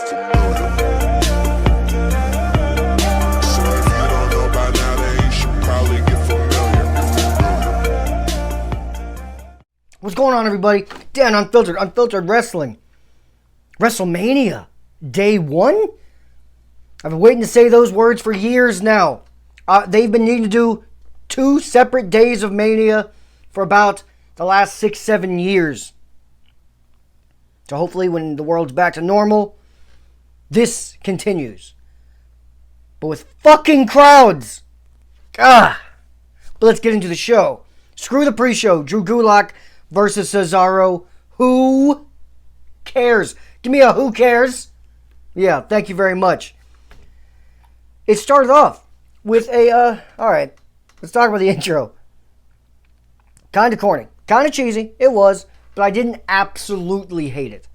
What's going on, everybody? Dan Unfiltered Wrestling. Wrestlemania, day 1? I've been waiting to say those words for years now. They've been needing to do 2 separate days of Mania for about the last 6-7 years. So hopefully when the world's back to normal, this continues. But with fucking crowds. But let's get into the show. Screw the pre-show. Drew Gulak versus Cesaro. Who cares? Give me a who cares. Yeah, thank you very much. It started off with a, alright, let's talk about the intro. Kind of corny. Kind of cheesy. It was, but I didn't absolutely hate it.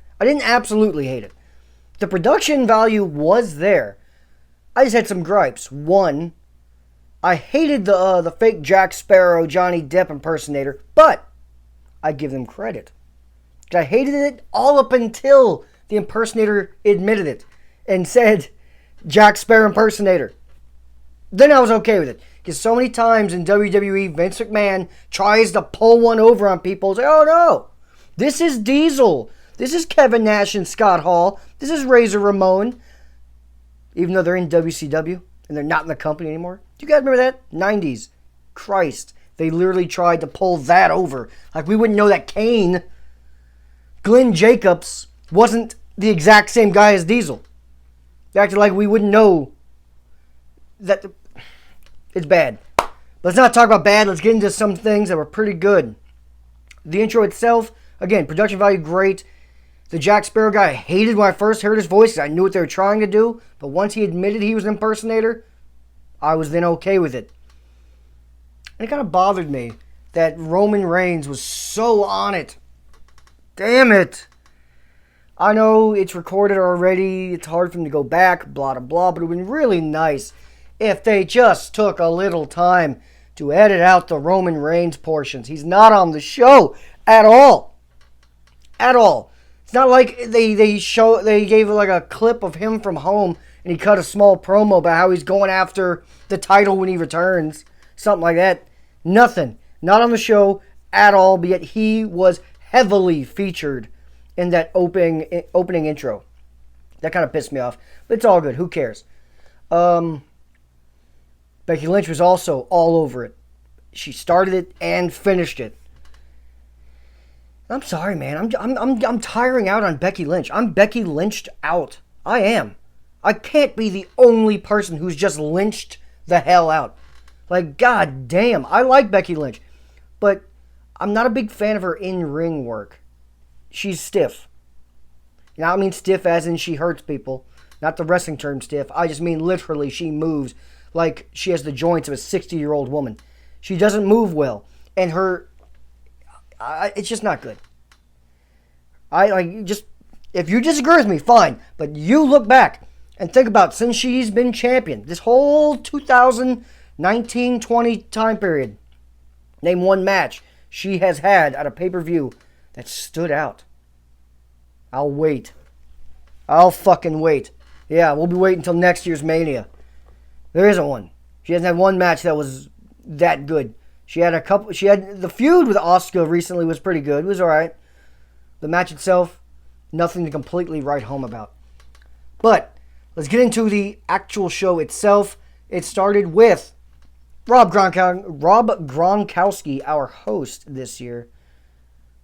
The production value was there. I just had some gripes. One, I hated the fake Jack Sparrow, Johnny Depp impersonator, but I give them credit. I hated it all up until the impersonator admitted it and said, Jack Sparrow impersonator. Then I was okay with it. Because so many times in WWE, Vince McMahon tries to pull one over on people and say, oh no, this is Diesel. This is Kevin Nash and Scott Hall. This is Razor Ramon. Even though they're in WCW and they're not in the company anymore. Do you guys remember that? 90s. Christ. They literally tried to pull that over. Like we wouldn't know that Kane, Glenn Jacobs, wasn't the exact same guy as Diesel. They acted like we wouldn't know that. It's bad. Let's not talk about bad. Let's get into some things that were pretty good. The intro itself, again, production value great. The Jack Sparrow guy I hated when I first heard his voice. I knew what they were trying to do. But once he admitted he was an impersonator, I was then okay with it. And it kind of bothered me that Roman Reigns was so on it. Damn it. I know it's recorded already. It's hard for him to go back, blah, blah, blah. But it would have been really nice if they just took a little time to edit out the Roman Reigns portions. He's not on the show at all. At all. It's not like they gave like a clip of him from home and he cut a small promo about how he's going after the title when he returns. Something like that. Nothing. Not on the show at all, but yet he was heavily featured in that opening intro. That kind of pissed me off. But it's all good. Who cares? Becky Lynch was also all over it. She started it and finished it. I'm sorry, man. I'm tiring out on Becky Lynch. I'm Becky Lynched out. I am. I can't be the only person who's just lynched the hell out. Like, god damn. I like Becky Lynch. But I'm not a big fan of her in-ring work. She's stiff. Now, I mean stiff as in she hurts people. Not the wrestling term stiff. I just mean literally she moves like she has the joints of a 60-year-old woman. She doesn't move well. And her... it's just not good. If you disagree with me, fine. But you look back and think about since she's been champion, this whole 2019-20 time period, name one match she has had at a pay-per-view that stood out. I'll wait. I'll fucking wait. Yeah, we'll be waiting until next year's Mania. There isn't one. She hasn't had one match that was that good. She had the feud with Asuka recently was pretty good. It was alright. The match itself, nothing to completely write home about. But, let's get into the actual show itself. It started with Rob Gronkowski, our host this year.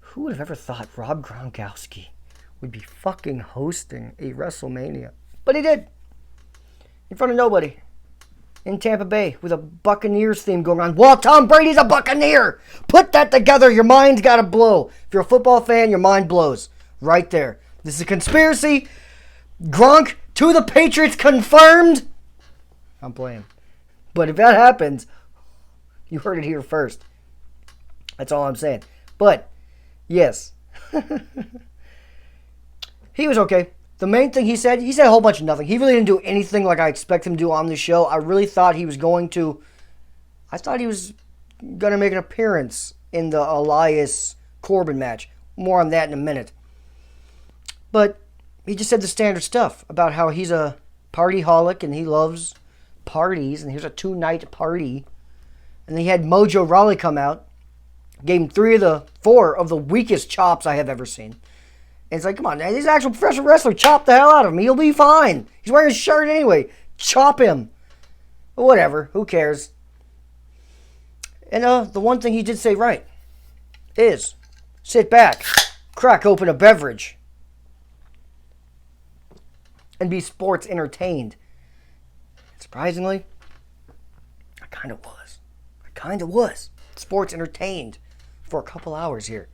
Who would have ever thought Rob Gronkowski would be fucking hosting a WrestleMania? But he did. In front of nobody. In Tampa Bay with a Buccaneers theme going on. Well, Tom Brady's a Buccaneer. Put that together. Your mind's got to blow. If you're a football fan, your mind blows. Right there. This is a conspiracy. Gronk to the Patriots confirmed. I'm playing. But if that happens, you heard it here first. That's all I'm saying. But, yes. He was okay. The main thing he said a whole bunch of nothing. He really didn't do anything like I expect him to do on the show. I really thought he was going to make an appearance in the Elias Corbin match. More on that in a minute. But he just said the standard stuff about how he's a party-holic and he loves parties, and here's a 2-night party. And then he had Mojo Rawley come out, gave him 3 of the 4 of the weakest chops I have ever seen. And it's like, come on, man, he's an actual professional wrestler. Chop the hell out of him. He'll be fine. He's wearing his shirt anyway. Chop him. Whatever. Who cares? And the one thing he did say right is sit back, crack open a beverage, and be sports entertained. Surprisingly, I kind of was. Sports entertained for a couple hours here.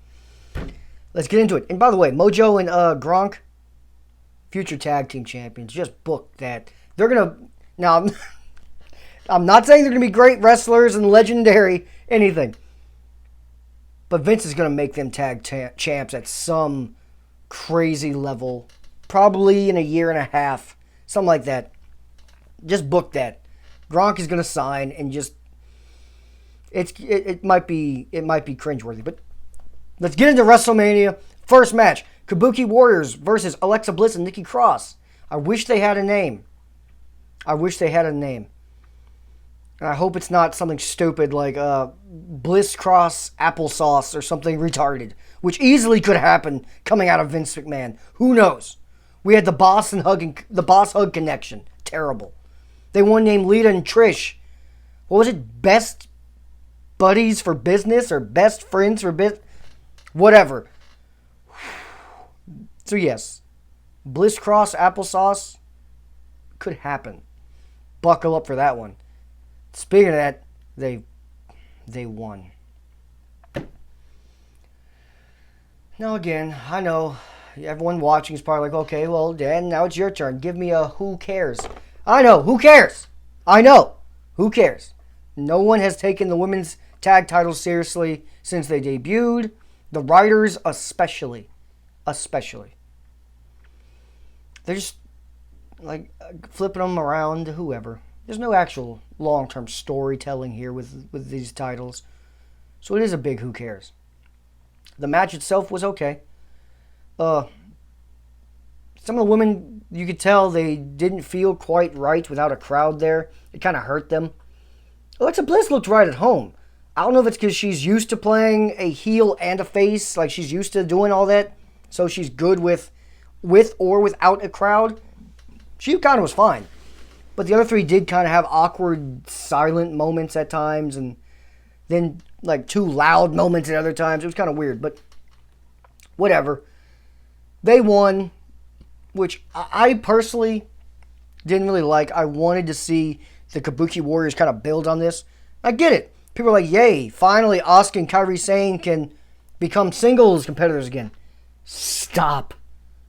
Let's get into it. And by the way, Mojo and Gronk, future tag team champions, just booked that. They're going to... Now, I'm not saying they're going to be great wrestlers and legendary, anything. But Vince is going to make them tag champs at some crazy level. Probably in a year and a half. Something like that. Just book that. Gronk is going to sign and just... It might be cringeworthy, but let's get into WrestleMania. First match, Kabuki Warriors versus Alexa Bliss and Nikki Cross. I wish they had a name. And I hope it's not something stupid like Bliss Cross Applesauce or something retarded, which easily could happen coming out of Vince McMahon. Who knows? We had the boss hug connection. Terrible. They one named Lita and Trish. What was it? Best buddies for business or best friends for business? Whatever. So yes, Bliss Cross Applesauce could happen. Buckle up for that one. Speaking of that, they won. Now again, I know everyone watching is probably like, okay, well, Dan, now it's your turn. Give me a who cares. I know, who cares? Who cares? No one has taken the women's tag titles seriously since they debuted. The writers especially. They're just like flipping them around to whoever. There's no actual long-term storytelling here with these titles. So it is a big who cares. The match itself was okay. Some of the women, you could tell they didn't feel quite right without a crowd there. It kind of hurt them. Alexa Bliss looked right at home. I don't know if it's because she's used to playing a heel and a face, like she's used to doing all that, so she's good with or without a crowd. She kind of was fine. But the other 3 did kind of have awkward, silent moments at times, and then like 2 loud moments at other times. It was kind of weird, but whatever. They won, which I personally didn't really like. I wanted to see the Kabuki Warriors kind of build on this. I get it. People are like, yay, finally Asuka and Kairi Sane can become singles competitors again. Stop.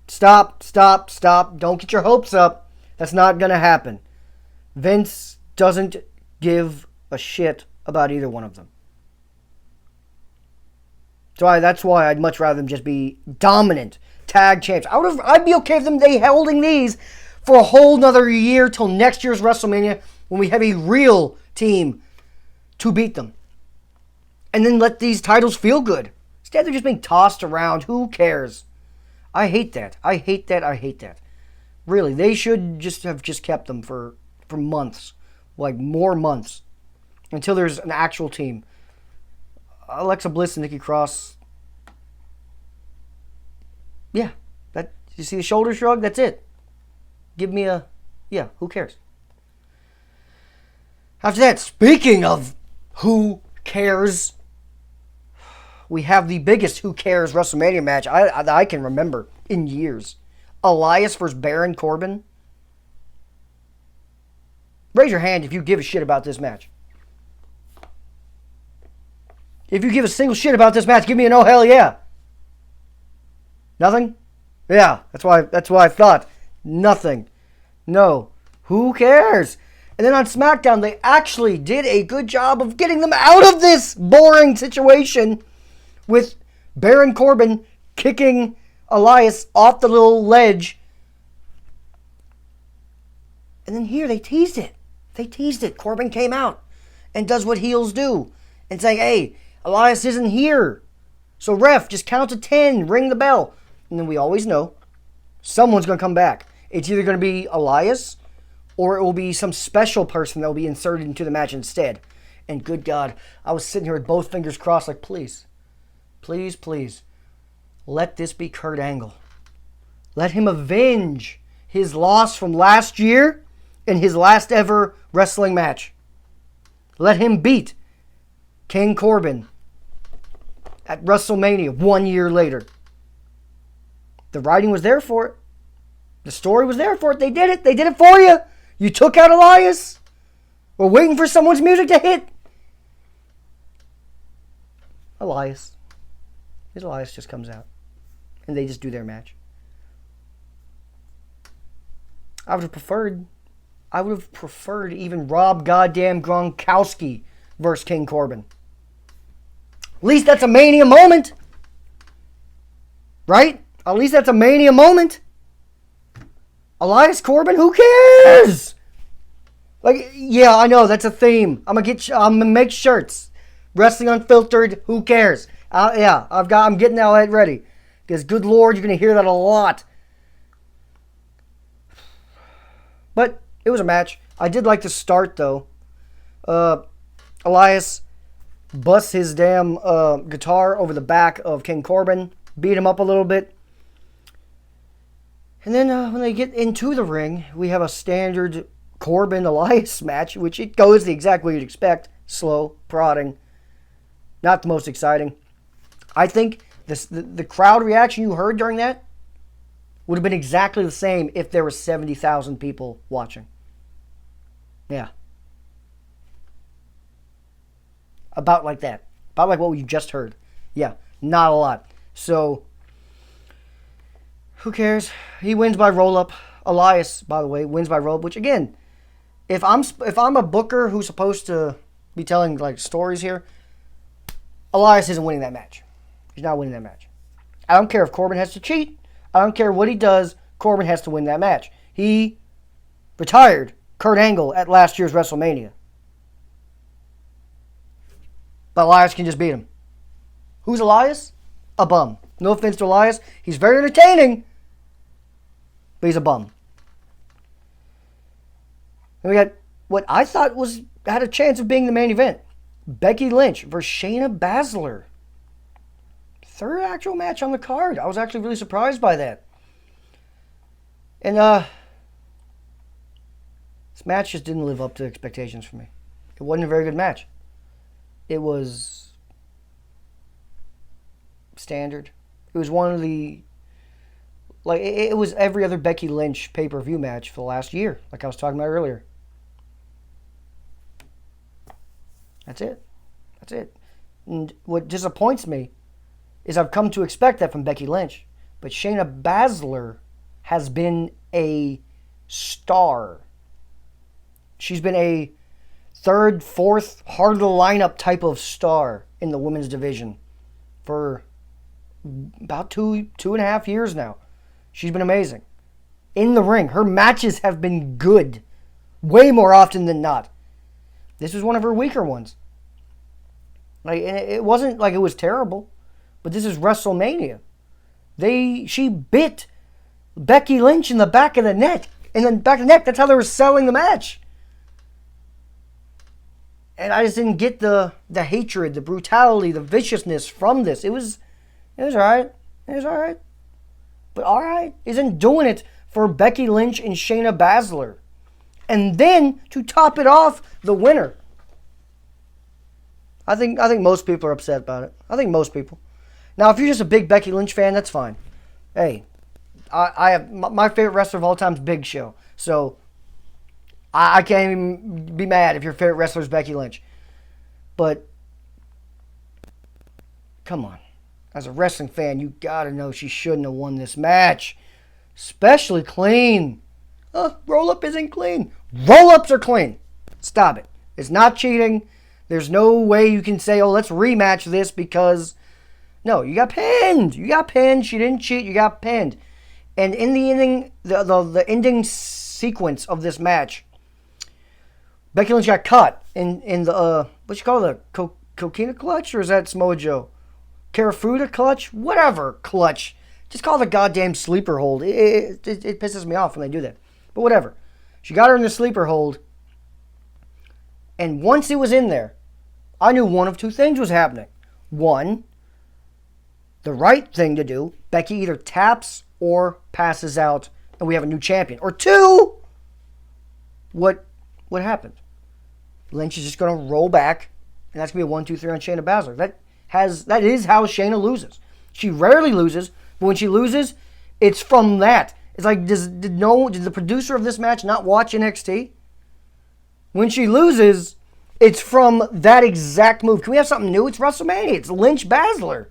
Don't get your hopes up. That's not going to happen. Vince doesn't give a shit about either one of them. So that's why I'd much rather them just be dominant tag champs. I'd be okay with them holding these for a whole nother year till next year's WrestleMania when we have a real team to beat them. And then let these titles feel good. Instead, they're just being tossed around. Who cares? I hate that. Really, they should have kept them for months. Like, more months. Until there's an actual team. Alexa Bliss and Nikki Cross. Yeah. You see the shoulder shrug? That's it. Give me a... Yeah, who cares? After that, speaking of who cares, we have the biggest who cares WrestleMania match I can remember in years. Elias versus Baron Corbin. Raise your hand if you give a shit about this match. If you give a single shit about this match, give me an oh hell yeah. Nothing? Yeah, that's why I thought. Nothing. No. Who cares? And then on SmackDown, they actually did a good job of getting them out of this boring situation with Baron Corbin kicking Elias off the little ledge. And then here, they teased it. Corbin came out and does what heels do and saying, hey, Elias isn't here. So ref, just count to 10, ring the bell. And then we always know Someone's going to come back. It's either going to be Elias or it will be some special person that will be inserted into the match instead. And good God, I was sitting here with both fingers crossed like, please, please, please, let this be Kurt Angle. Let him avenge his loss from last year in his last ever wrestling match. Let him beat King Corbin at WrestleMania 1 year later. The writing was there for it. The story was there for it. They did it. They did it for you. You took out Elias. We're waiting for someone's music to hit. Elias. His Elias just comes out. And they just do their match. I would have preferred even Rob goddamn Gronkowski versus King Corbin. At least that's a Mania moment. Right? At least that's a Mania moment. Elias Corbin, who cares? Like, yeah, I know, that's a theme. I'm gonna make shirts. Wrestling Unfiltered, who cares? Yeah, I'm getting that ready. Because good Lord, you're gonna hear that a lot. But it was a match. I did like the start though. Elias busts his damn guitar over the back of King Corbin, beat him up a little bit. And then when they get into the ring, we have a standard Corbin-Elias match, which it goes the exact way you'd expect. Slow, prodding. Not the most exciting. I think the crowd reaction you heard during that would have been exactly the same if there were 70,000 people watching. Yeah. About like that. About like what we just heard. Yeah, not a lot. So, who cares? He wins by roll-up. Elias, by the way, wins by roll-up, which again, if I'm a booker who's supposed to be telling like stories here, Elias isn't winning that match. He's not winning that match. I don't care if Corbin has to cheat. I don't care what he does. Corbin has to win that match. He retired Kurt Angle at last year's WrestleMania. But Elias can just beat him. Who's Elias? A bum. No offense to Elias. He's very entertaining. But he's a bum. And we got what I thought had a chance of being the main event. Becky Lynch versus Shayna Baszler. Third actual match on the card. I was actually really surprised by that. And this match just didn't live up to expectations for me. It wasn't a very good match. It was standard. It was one of the it was every other Becky Lynch pay-per-view match for the last year, like I was talking about earlier. That's it. That's it. And what disappoints me is I've come to expect that from Becky Lynch. But Shayna Baszler has been a star. She's been a third, fourth, hard-to-line-up type of star in the women's division for about two and a half years now. She's been amazing. In the ring, her matches have been good. Way more often than not. This was one of her weaker ones. Like, and it wasn't like it was terrible. But this is WrestleMania. She bit Becky Lynch in the back of the neck. In the back of the neck. That's how they were selling the match. And I just didn't get the hatred, the brutality, the viciousness from this. It was alright. It was alright. But alright isn't doing it for Becky Lynch and Shayna Baszler. And then, to top it off, the winner. I think most people are upset about it. I think most people. Now, if you're just a big Becky Lynch fan, that's fine. Hey, I have my favorite wrestler of all time is Big Show. So, I can't even be mad if your favorite wrestler is Becky Lynch. But, come on. As a wrestling fan, you gotta know she shouldn't have won this match. Especially clean. Roll-up isn't clean. Roll-ups are clean. Stop it. It's not cheating. There's no way you can say, oh, let's rematch this because... No, you got pinned. You got pinned. She didn't cheat. You got pinned. And in the ending, the ending sequence of this match, Becky Lynch got cut in the, what you call it, Coquina clutch? Or is that Samoa Joe? Karafuda clutch? Whatever clutch Just call it a goddamn sleeper hold. It pisses me off when they do that. But whatever. She got her in the sleeper hold. And once it was in there, I knew one of two things was happening. One, the right thing to do, Becky either taps or passes out and we have a new champion. Or two, what happened? Lynch is just going to roll back and that's going to be a 1, 2, 3 on Shayna Baszler. That is how Shayna loses. She rarely loses, but when she loses, it's from that. It's like, did the producer of this match not watch NXT? When she loses, it's from that exact move. Can we have something new? It's WrestleMania. It's Lynch Baszler.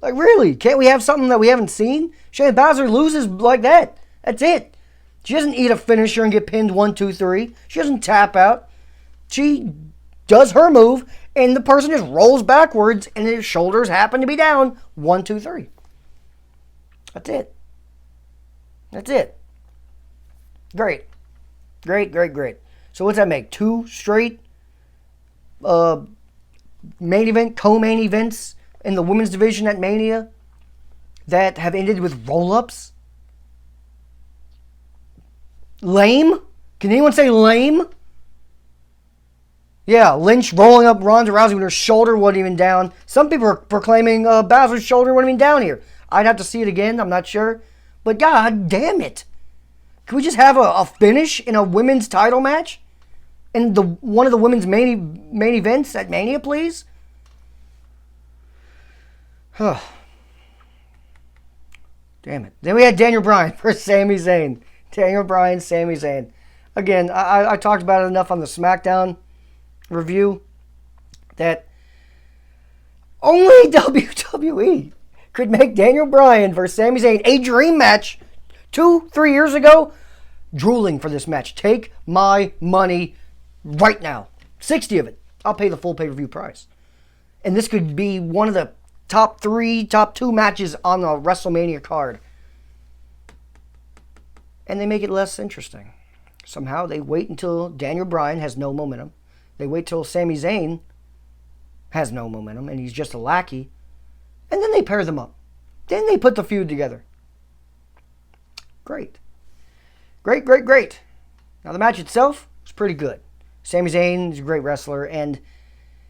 Like, really? Can't we have something that we haven't seen? Shayna Baszler loses like that. That's it. She doesn't eat a finisher and get pinned 1, 2, 3. She doesn't tap out. She does her move, and the person just rolls backwards, and his shoulders happen to be down 1, 2, 3. That's it. That's it. Great. Great, great, great. So what's that make? 2 straight main event, co-main events in the women's division at Mania that have ended with roll-ups? Lame? Can anyone say lame? Yeah, Lynch rolling up Ronda Rousey when her shoulder wasn't even down. Some people are proclaiming Baszler's shoulder wasn't even down here. I'd have to see it again. I'm not sure. But god damn it. Can we just have a finish in a women's title match? In one of the women's main events at Mania, please? Damn it. Then we had Daniel Bryan versus Sami Zayn. Daniel Bryan, Sami Zayn. Again, I talked about it enough on the SmackDown review that only WWE could make Daniel Bryan versus Sami Zayn a dream match 2-3 years ago. Drooling for this match. Take my money right now. 60 of it. I'll pay the full pay-per-view price. And this could be one of the top 3, top 2 matches on the WrestleMania card. And they make it less interesting. Somehow they wait until Daniel Bryan has no momentum. They wait till Sami Zayn has no momentum and he's just a lackey. And then they pair them up. Then they put the feud together. Great. Great, great, great. Now the match itself was pretty good. Sami Zayn is a great wrestler and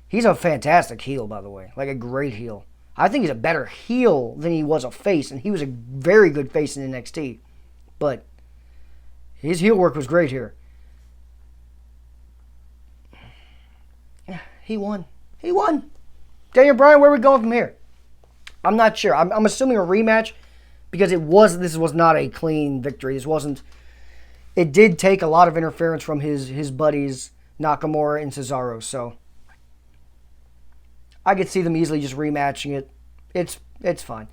he's a fantastic heel, by the way. Like a great heel. I think he's a better heel than he was a face, and he was a very good face in NXT. But his heel work was great here. Yeah, he won. He won. Daniel Bryan, where are we going from here? I'm not sure. I'm assuming a rematch because this was not a clean victory. It did take a lot of interference from his buddies Nakamura and Cesaro, so I could see them easily just rematching it. It's fine.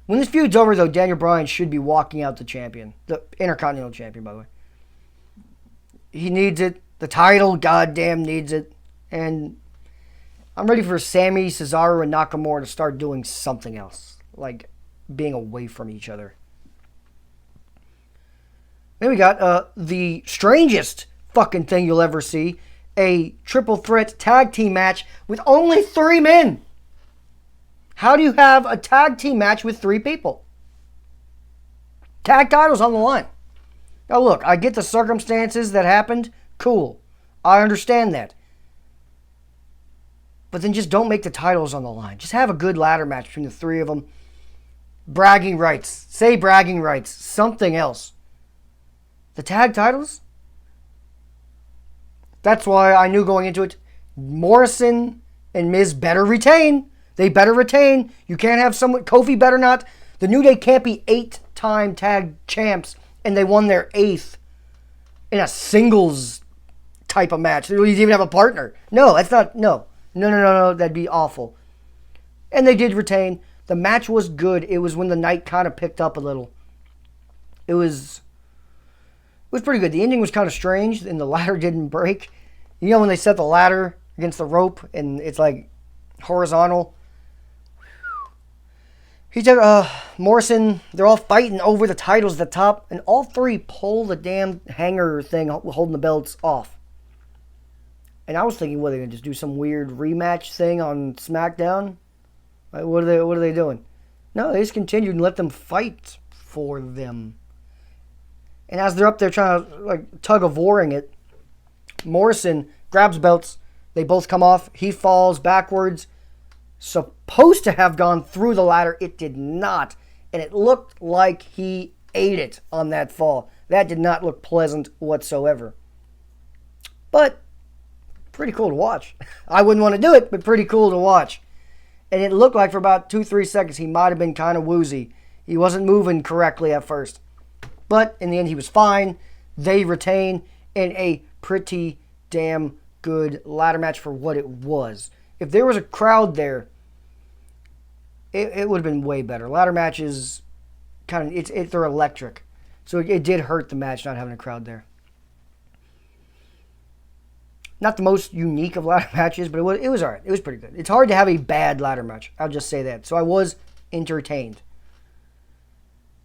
When this feud's over, though, Daniel Bryan should be walking out the champion. The Intercontinental Champion, by the way. He needs it. The title, goddamn, needs it. And I'm ready for Sammy, Cesaro, and Nakamura to start doing something else. Like being away from each other. Then we got the strangest fucking thing you'll ever see. A triple threat tag team match with only 3 men. How do you have a tag team match with 3 people? Tag titles on the line. Now look, I get the circumstances that happened. Cool. I understand that. But then just don't make the titles on the line. Just have a good ladder match between the 3 of them. Bragging rights. Say bragging rights. Something else. The tag titles? That's why I knew going into it, Morrison and Miz better retain. They better retain. You can't have someone, Kofi better not. The New Day can't be 8-time tag champs and they won their 8th in a singles type of match. They don't even have a partner. No, that's not, no. No, that'd be awful. And they did retain. The match was good. It was when the night kind of picked up a little. It was pretty good. The ending was kind of strange and the ladder didn't break. You know when they set the ladder against the rope and it's like horizontal? He took Morrison, they're all fighting over the titles at the top, and all 3 pull the damn hanger thing holding the belts off. And I was thinking, what, are they going to just do some weird rematch thing on SmackDown? Like, what are they doing? No, they just continued and let them fight for them. And as they're up there trying to like tug of warring it, Morrison grabs belts. They both come off. He falls backwards. Supposed to have gone through the ladder. It did not. And it looked like he ate it on that fall. That did not look pleasant whatsoever. But pretty cool to watch. I wouldn't want to do it, but pretty cool to watch. And it looked like for about 2-3 seconds he might have been kind of woozy. He wasn't moving correctly at first. But in the end he was fine. They retain in a pretty damn good ladder match for what it was. If there was a crowd there, it would have been way better. Ladder matches, they're electric. So it did hurt the match not having a crowd there. Not the most unique of ladder matches, but it was alright. It was pretty good. It's hard to have a bad ladder match. I'll just say that. So I was entertained.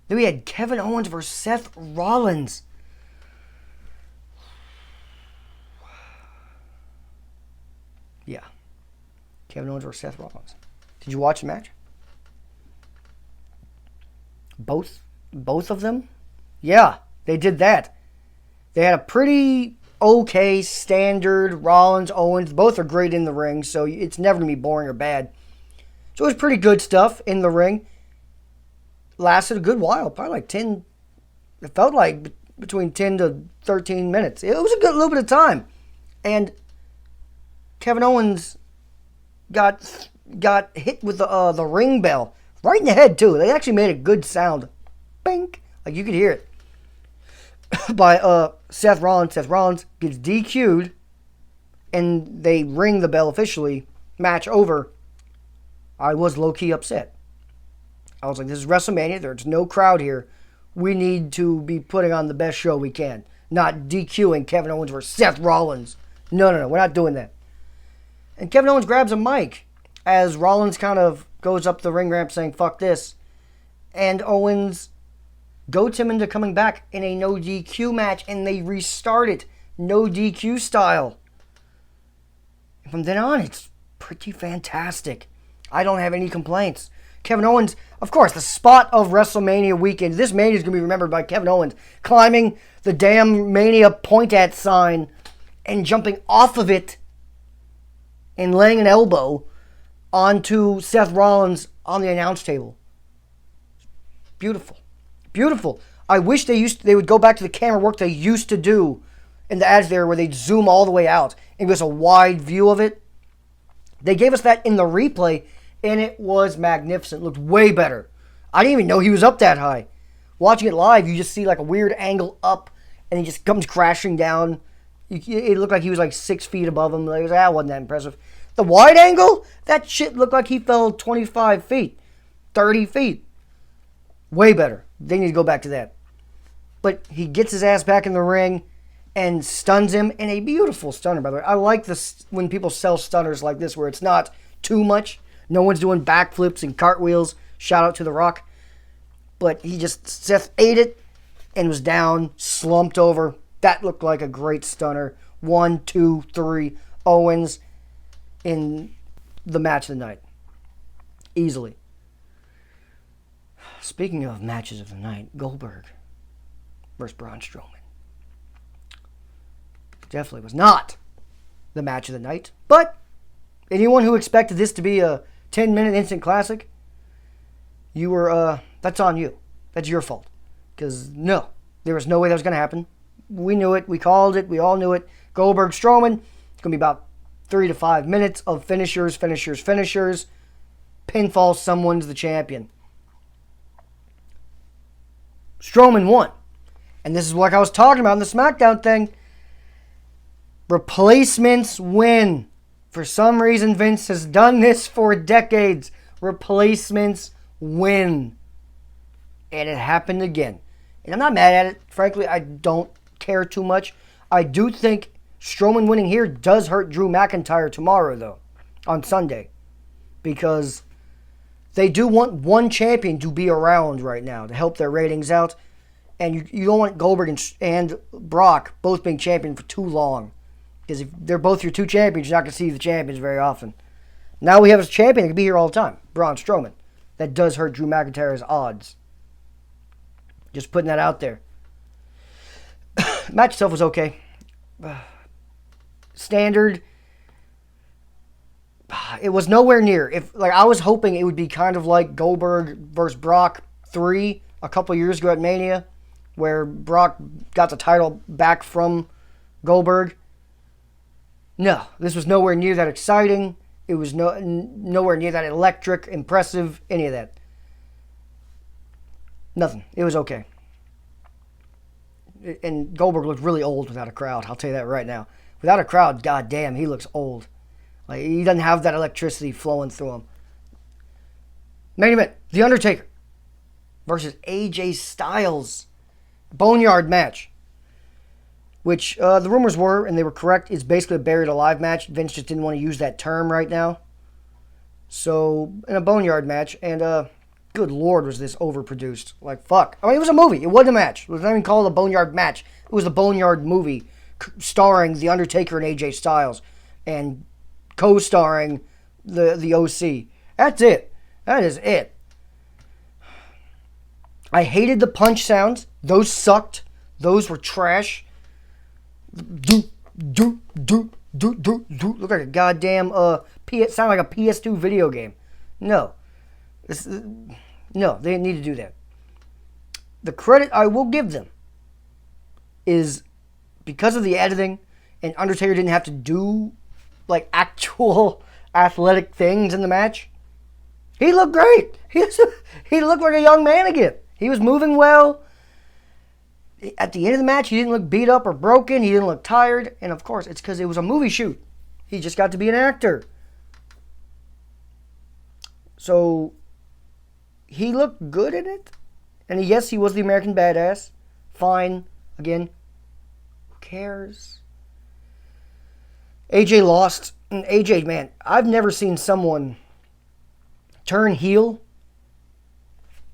Then we had Kevin Owens versus Seth Rollins. Yeah. Kevin Owens versus Seth Rollins. Did you watch the match? Both of them? Yeah, they did that. They had a pretty okay standard Rollins, Owens. Both are great in the ring, so it's never going to be boring or bad. So it was pretty good stuff in the ring. Lasted a good while, probably like 10. It felt like between 10 to 13 minutes. It was a good little bit of time. And Kevin Owens got hit with the ring bell right in the head too. They actually made a good sound, bink, like you could hear it. By Seth Rollins. Seth Rollins gets DQ'd, and they ring the bell officially. Match over. I was low key upset. I was like, "This is WrestleMania. There's no crowd here. We need to be putting on the best show we can, not DQing Kevin Owens versus Seth Rollins. No, we're not doing that." And Kevin Owens grabs a mic as Rollins kind of goes up the ring ramp saying, "Fuck this." And Owens goats him into coming back in a no DQ match, and they restart it no DQ style. And from then on, it's pretty fantastic. I don't have any complaints. Kevin Owens, of course, the spot of WrestleMania weekend. This Mania is going to be remembered by Kevin Owens climbing the damn Mania point at sign and jumping off of it and laying an elbow onto Seth Rollins on the announce table. Beautiful. Beautiful. I wish they would go back to the camera work they used to do in the ads there where they'd zoom all the way out and give us a wide view of it. They gave us that in the replay, and it was magnificent. It looked way better. I didn't even know he was up that high. Watching it live, you just see like a weird angle up, and he just comes crashing down. It looked like he was like 6 feet above him. That wasn't that impressive. The wide angle, that shit looked like he fell 25 feet, 30 feet. Way better. They need to go back to that. But he gets his ass back in the ring and stuns him in a beautiful stunner, by the way. I like this when people sell stunners like this where it's not too much. No one's doing backflips and cartwheels. Shout out to The Rock. But Seth ate it and was down, slumped over. That looked like a great stunner. 1, 2, 3. Owens in the match of the night. Easily. Speaking of matches of the night, Goldberg versus Braun Strowman. Definitely was not the match of the night. But anyone who expected this to be a 10-minute instant classic, that's on you. That's your fault. Because no, there was no way that was going to happen. We knew it. We called it. We all knew it. Goldberg Strowman. It's going to be about 3 to 5 minutes of finishers. Pinfall, someone's the champion. Strowman won. And this is what I was talking about in the SmackDown thing. Replacements win. For some reason, Vince has done this for decades. Replacements win. And it happened again. And I'm not mad at it. Frankly, I don't care too much. I do think Strowman winning here does hurt Drew McIntyre tomorrow, though. On Sunday. Because they do want one champion to be around right now to help their ratings out. And you don't want Goldberg and Brock both being champion for too long. Because if they're both your two champions, you're not going to see the champions very often. Now we have a champion that can be here all the time. Braun Strowman. that does hurt Drew McIntyre's odds. Just putting that out there. Match itself was okay. Standard. It was nowhere near. I was hoping it would be kind of like Goldberg versus Brock 3 a couple years ago at Mania, where Brock got the title back from Goldberg. No, this was nowhere near that exciting. It was nowhere near that electric, impressive, any of that. Nothing. It was okay. And Goldberg looked really old without a crowd. I'll tell you that right now. Without a crowd, goddamn, he looks old. Like, he doesn't have that electricity flowing through him. Main event, The Undertaker versus AJ Styles. Boneyard match. Which the rumors were, and they were correct, is basically a buried alive match. Vince just didn't want to use that term right now. So, in a boneyard match, and good lord, was this overproduced. Like, fuck. I mean, it was a movie. It wasn't a match. It was not even called a boneyard match. It was the boneyard movie starring The Undertaker and AJ Styles and co-starring the OC. That's it. That is it. I hated the punch sounds. Those sucked. Those were trash. Look like a goddamn sound like a PS2 video game. No. No, they didn't need to do that. The credit I will give them is because of the editing, and Undertaker didn't have to do like actual athletic things in the match. He looked great. He looked like a young man again. He was moving well. At the end of the match, he didn't look beat up or broken. He didn't look tired. And of course, it's because it was a movie shoot. He just got to be an actor. So, he looked good in it. And yes, he was the American Badass. Fine. Again, who cares? AJ lost. And AJ, man, I've never seen someone turn heel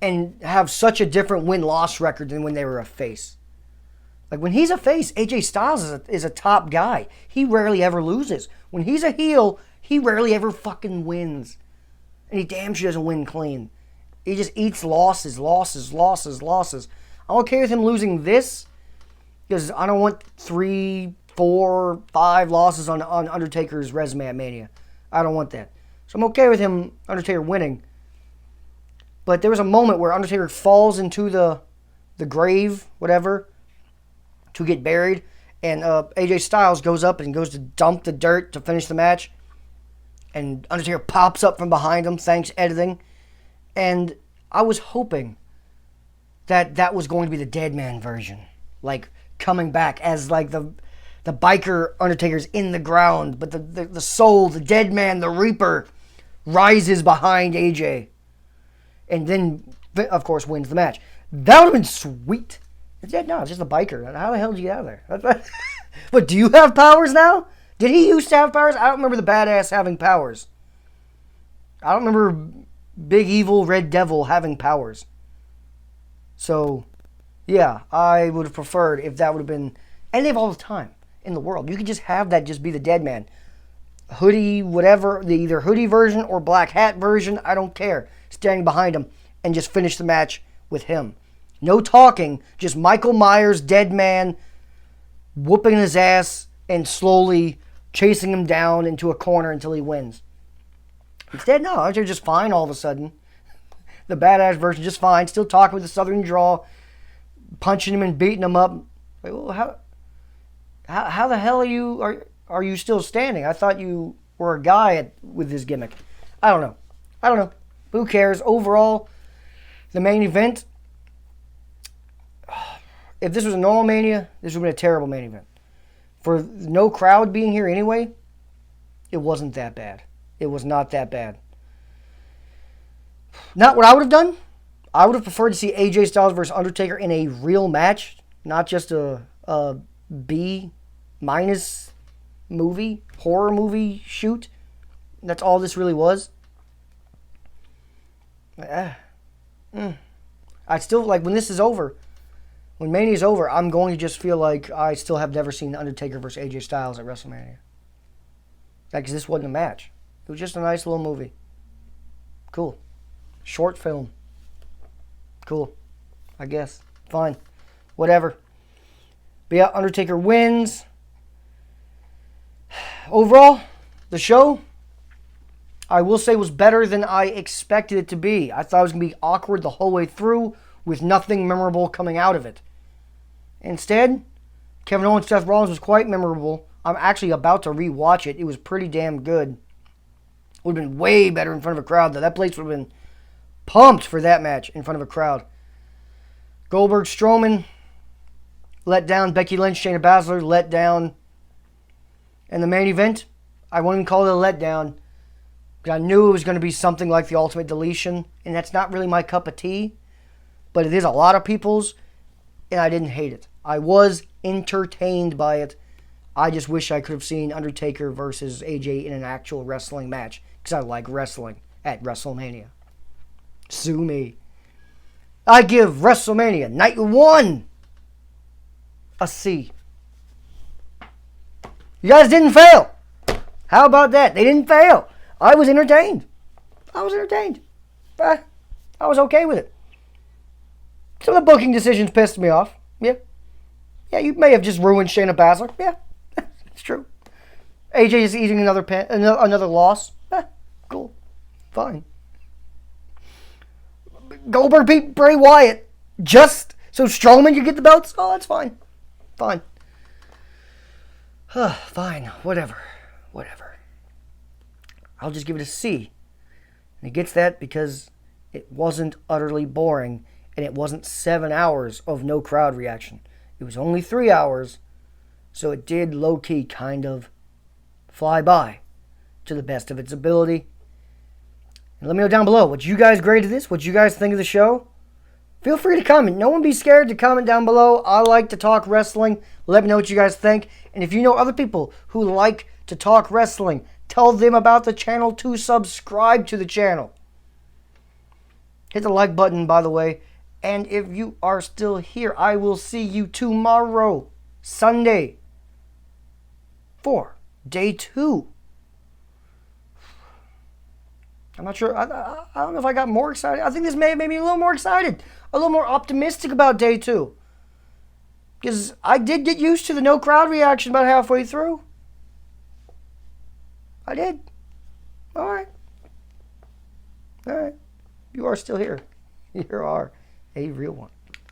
and have such a different win-loss record than when they were a face. Like, when he's a face, AJ Styles is a top guy. He rarely ever loses. When he's a heel, he rarely ever fucking wins. And he damn sure doesn't win clean. He just eats losses. I'm okay with him losing this, because I don't want 3, 4, 5 losses on Undertaker's resume at Mania. I don't want that. So I'm okay with him, Undertaker, winning. But there was a moment where Undertaker falls into the grave, whatever, to get buried. And AJ Styles goes up and goes to dump the dirt to finish the match. And Undertaker pops up from behind him, thanks editing. And I was hoping that was going to be the dead man version. Like, coming back as like the biker Undertaker's in the ground. But the soul, the dead man, the Reaper, rises behind AJ. And then, of course, wins the match. That would have been sweet. It's dead. No, it's just a biker. How the hell did you get out of there? But do you have powers now? Did he used to have powers? I don't remember the badass having powers. I don't remember Big Evil Red Devil having powers. So, yeah, I would have preferred if that would have been... And they have all the time in the world. You could just have that just be the dead man. Hoodie, whatever, the either hoodie version or black hat version, I don't care. Standing behind him and just finish the match with him. No talking, just Michael Myers, dead man, whooping his ass and slowly chasing him down into a corner until he wins. Instead, no, they're just fine all of a sudden. The badass version, just fine, still talking with a southern drawl, punching him and beating him up. Like, well, how the hell are you still standing? I thought you were a guy with this gimmick. I don't know. Who cares? Overall, the main event, if this was a normal Mania, this would have been a terrible main event. For no crowd being here anyway, it wasn't that bad. It was not that bad. Not what I would have done. I would have preferred to see AJ Styles versus Undertaker in a real match, not just a B- movie, horror movie shoot. That's all this really was. I still, like, when this is over, when Mania's over, I'm going to just feel like I still have never seen Undertaker versus AJ Styles at WrestleMania. Like, 'cause this wasn't a match. It was just a nice little movie. Cool. Short film. Cool. I guess. Fine. Whatever. But yeah, Undertaker wins. Overall, the show, I will say, was better than I expected it to be. I thought it was going to be awkward the whole way through with nothing memorable coming out of it. Instead, Kevin Owens, Seth Rollins was quite memorable. I'm actually about to rewatch it. It was pretty damn good. Would have been way better in front of a crowd, though. That place would have been pumped for that match in front of a crowd. Goldberg, Strowman, let down. Becky Lynch, Shayna Baszler, let down. And the main event, I won't even call it a letdown, because I knew it was going to be something like the Ultimate Deletion, and that's not really my cup of tea, but it is a lot of people's, and I didn't hate it. I was entertained by it. I just wish I could have seen Undertaker versus AJ in an actual wrestling match, because I like wrestling at Wrestlemania. Sue me. I give WrestleMania Night 1 a C. You guys didn't fail. How about that? They didn't fail. I was entertained. I was okay with it. Some of the booking decisions pissed me off. Yeah. Yeah, you may have just ruined Shayna Baszler. Yeah, it's true. AJ is eating another loss. Cool. Fine. Goldberg beat Bray Wyatt just so Strowman could get the belts? Oh, that's fine. Fine. Fine. Whatever. I'll just give it a C. And it gets that because it wasn't utterly boring and it wasn't 7 hours of no crowd reaction. It was only 3 hours, so it did low-key kind of fly by to the best of its ability. And let me know down below what you guys graded this, what you guys think of the show. Feel free to comment. No one be scared to comment down below. I like to talk wrestling. Let me know what you guys think. And if you know other people who like to talk wrestling, tell them about the channel to subscribe to the channel. Hit the like button, by the way. And if you are still here, I will see you tomorrow, Sunday, for day 2. I'm not sure. I don't know if I got more excited. I think this may have made me a little more excited. A little more optimistic about day 2. Because I did get used to the no crowd reaction about halfway through. I did. All right. You are still here. You are a real one.